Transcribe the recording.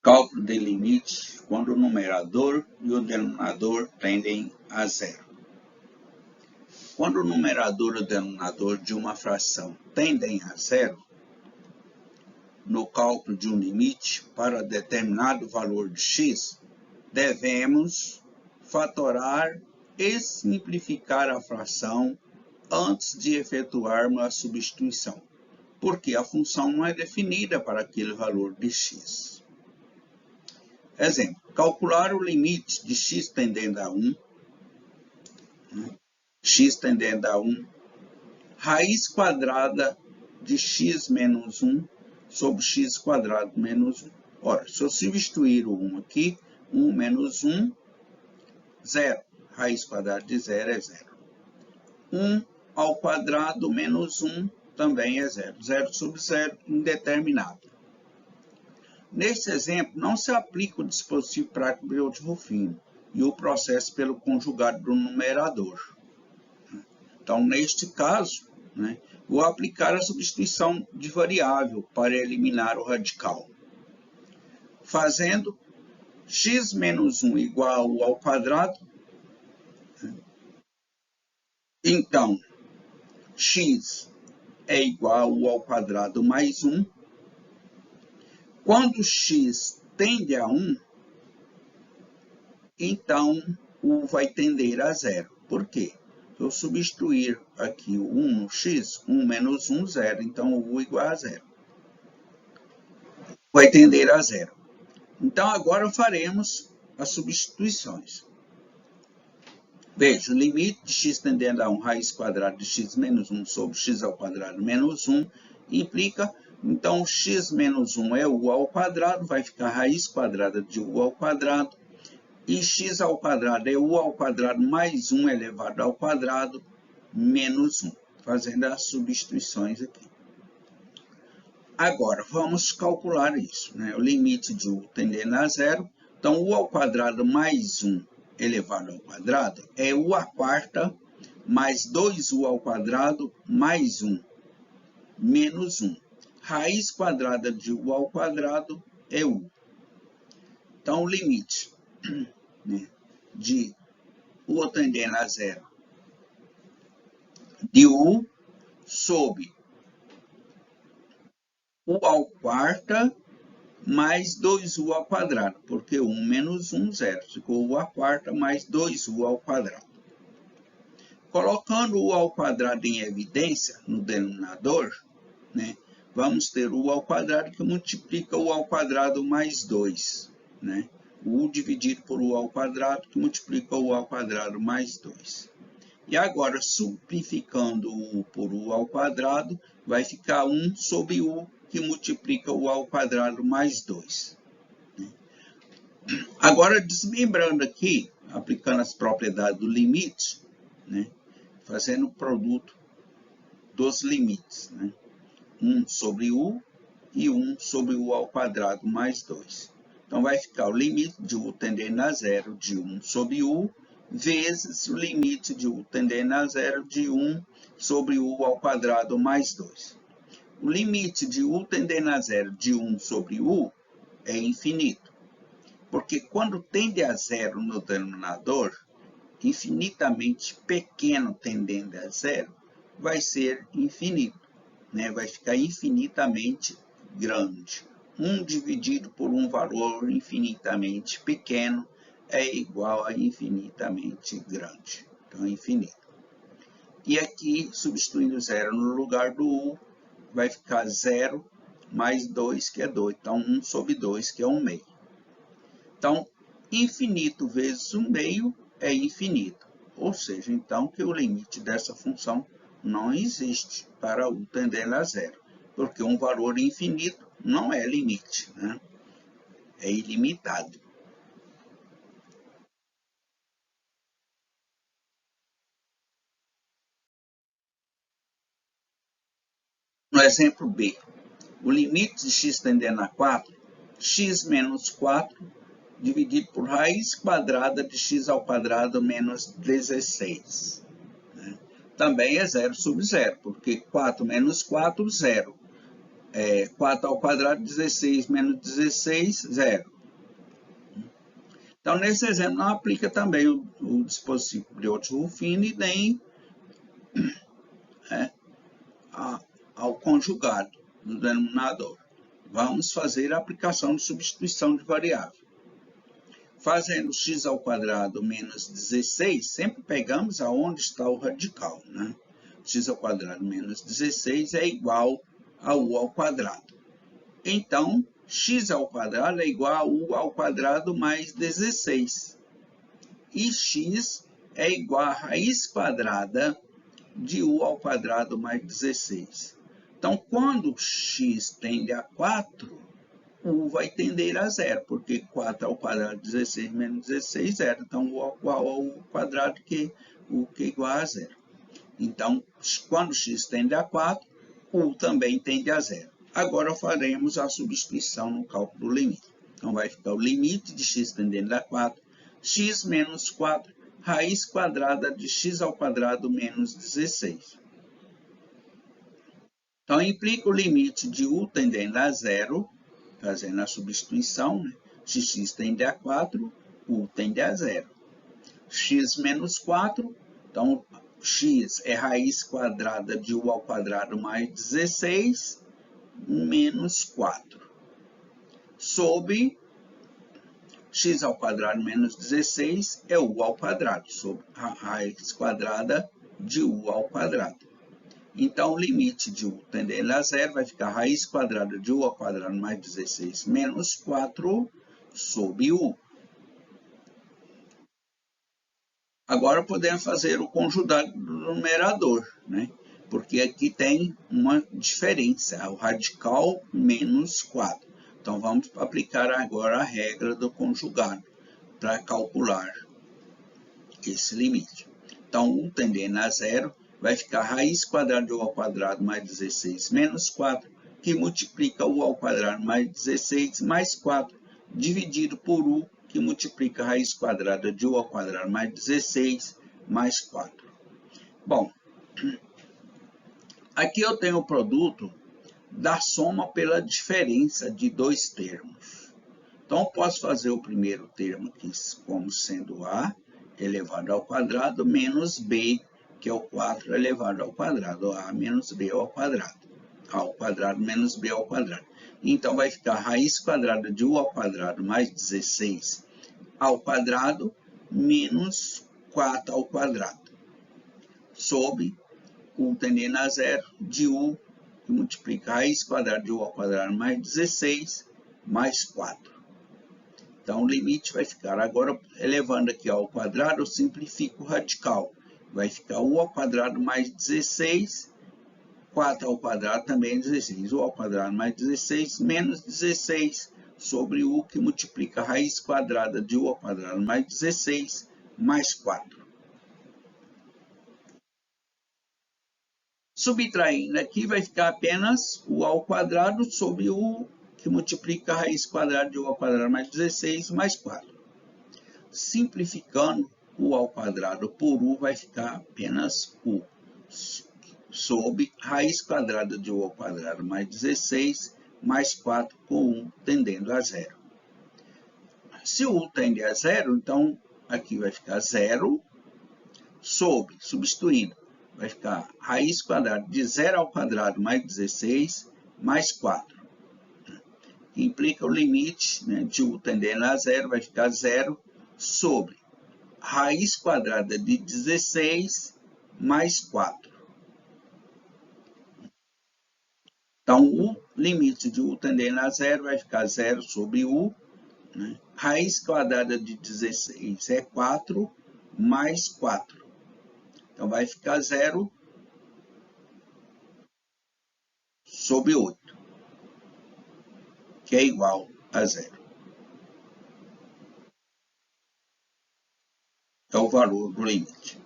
Cálculo de limite quando o numerador e o denominador tendem a zero. Quando o numerador e o denominador de uma fração tendem a zero, no cálculo de um limite para determinado valor de x, devemos fatorar e simplificar a fração antes de efetuarmos a substituição, porque a função não é definida para aquele valor de x. Exemplo, calcular o limite de x tendendo a 1, x tendendo a 1, raiz quadrada de x menos 1 sobre x quadrado menos 1. Ora, se eu substituir o 1 aqui, 1 menos 1, 0. Raiz quadrada de 0 é 0. 1 ao quadrado menos 1 também é 0. 0 sobre 0, indeterminado. Neste exemplo, não se aplica o dispositivo prático Brillouin-Ruffino e o processo pelo conjugado do numerador. Então, neste caso, vou aplicar a substituição de variável para eliminar o radical. Fazendo x menos 1 igual ao quadrado, então, x é igual ao quadrado mais 1. Quando x tende a 1, então u vai tender a zero. Por quê? Se eu substituir aqui o 1 no x, 1 menos 1, 0. Então, u igual a zero. Vai tender a zero. Então, agora faremos as substituições. Veja, o limite de x tendendo a 1 raiz quadrada de x menos 1 sobre x ao quadrado menos 1 implica, então, x menos 1 é u ao quadrado, vai ficar raiz quadrada de u ao quadrado, e x ao quadrado é u ao quadrado mais 1 elevado ao quadrado menos 1, fazendo as substituições aqui. Agora, vamos calcular isso, o limite de u tendendo a zero, então, u ao quadrado mais 1 elevado ao quadrado é u à quarta mais 2u ao quadrado mais 1 menos 1. Raiz quadrada de u ao quadrado é u. Então, o limite de u tendendo a zero de u sobre u ao quarta mais 2u ao quadrado, porque 1 menos 1, 0. Ficou u à quarta mais 2u ao quadrado. Colocando u ao quadrado em evidência no denominador, vamos ter u ao quadrado que multiplica u ao quadrado mais 2. U dividido por u ao quadrado que multiplica u ao quadrado mais 2. E agora, simplificando u por u ao quadrado, vai ficar 1 sobre u que multiplica u ao quadrado mais 2. Agora, desmembrando aqui, aplicando as propriedades do limite, fazendo o produto dos limites. 1 sobre u e 1 sobre u ao quadrado mais 2. Então, vai ficar o limite de u tendendo a zero de 1 sobre u, vezes o limite de u tendendo a zero de 1 sobre u ao quadrado mais 2. O limite de u tendendo a zero de 1 sobre u é infinito, porque quando tende a zero no denominador, infinitamente pequeno tendendo a zero, vai ser infinito. Vai ficar infinitamente grande. 1 dividido por um valor infinitamente pequeno é igual a infinitamente grande. Então, infinito. E aqui, substituindo 0 no lugar do u, vai ficar 0 mais 2, que é 2. Então, 1 sobre 2, que é 1 meio. Então, infinito vezes 1 meio é infinito. Ou seja, então, que o limite dessa função não existe para u tendendo a zero, porque um valor infinito não é limite, é ilimitado. No exemplo B, o limite de x tendendo a 4, x menos 4 dividido por raiz quadrada de x ao quadrado menos 16. Também é 0 sobre 0, porque 4 menos 4, 0. 4 ao quadrado, 16 menos 16, 0. Então, nesse exemplo, não aplica também o dispositivo Briot-Ruffini nem ao conjugado do denominador. Vamos fazer a aplicação de substituição de variável. Fazendo x² menos 16, sempre pegamos aonde está o radical, né? x² menos 16 é igual a u². Então, x² é igual a u² mais 16. E x é igual a raiz quadrada de u² mais 16. Então, quando x tende a 4, u vai tender a zero, porque 4² 16 menos 16, zero. Então, u é igual ao u², que é igual a zero. Então, quando x tende a 4, u também tende a zero. Agora faremos a substituição no cálculo do limite. Então, vai ficar o limite de x tendendo a 4, x menos 4, raiz quadrada de x² menos 16. Então, implica o limite de u tendendo a zero, fazendo a substituição, né? Se x tende a 4, u tende a zero. X menos 4, então, x é raiz quadrada de u² mais 16, menos 4. Sobre x² menos 16 é u², sobre a raiz quadrada de u². Então, o limite de u tendendo a zero vai ficar raiz quadrada de u² mais 16 menos 4 sobre u. Agora, podemos fazer o conjugado do numerador, né? Porque aqui tem uma diferença, o radical menos 4. Então, vamos aplicar agora a regra do conjugado para calcular esse limite. Então, u tendendo a zero vai ficar raiz quadrada de u² mais 16 menos 4, que multiplica u² mais 16 mais 4, dividido por u, que multiplica a raiz quadrada de u² mais 16 mais 4. Bom, aqui eu tenho o produto da soma pela diferença de dois termos. Então, eu posso fazer o primeiro termo aqui como sendo a elevado ao quadrado menos b, que é o 4 elevado ao quadrado, a menos b ao quadrado menos b ao quadrado. Então, vai ficar raiz quadrada de u² mais 16 ao quadrado menos 4 ao quadrado, sobre u tendendo a zero de u, que multiplica a raiz quadrada de u² mais 16 mais 4. Então, o limite vai ficar, agora, elevando aqui ao quadrado, eu simplifico o radical. Vai ficar u² mais 16, 4 ao quadrado também é 16. u² mais 16 menos 16 sobre u, que multiplica a raiz quadrada de u² mais 16 mais 4. Subtraindo aqui, vai ficar apenas u² sobre u, que multiplica a raiz quadrada de u² mais 16 mais 4. Simplificando, u² por u vai ficar apenas u, sobre raiz quadrada de u² mais 16 mais 4 com u tendendo a zero. Se u tende a zero, então aqui vai ficar zero sobre, substituindo, vai ficar raiz quadrada de 0 ao quadrado mais 16 mais 4. Que implica o limite, né, de u tendendo a zero, vai ficar zero sobre raiz quadrada de 16 mais 4. Então, o limite de u tendendo a zero vai ficar zero sobre u, né? Raiz quadrada de 16 é 4 mais 4. Então, vai ficar zero sobre 8, que é igual a zero. É o valor do limite.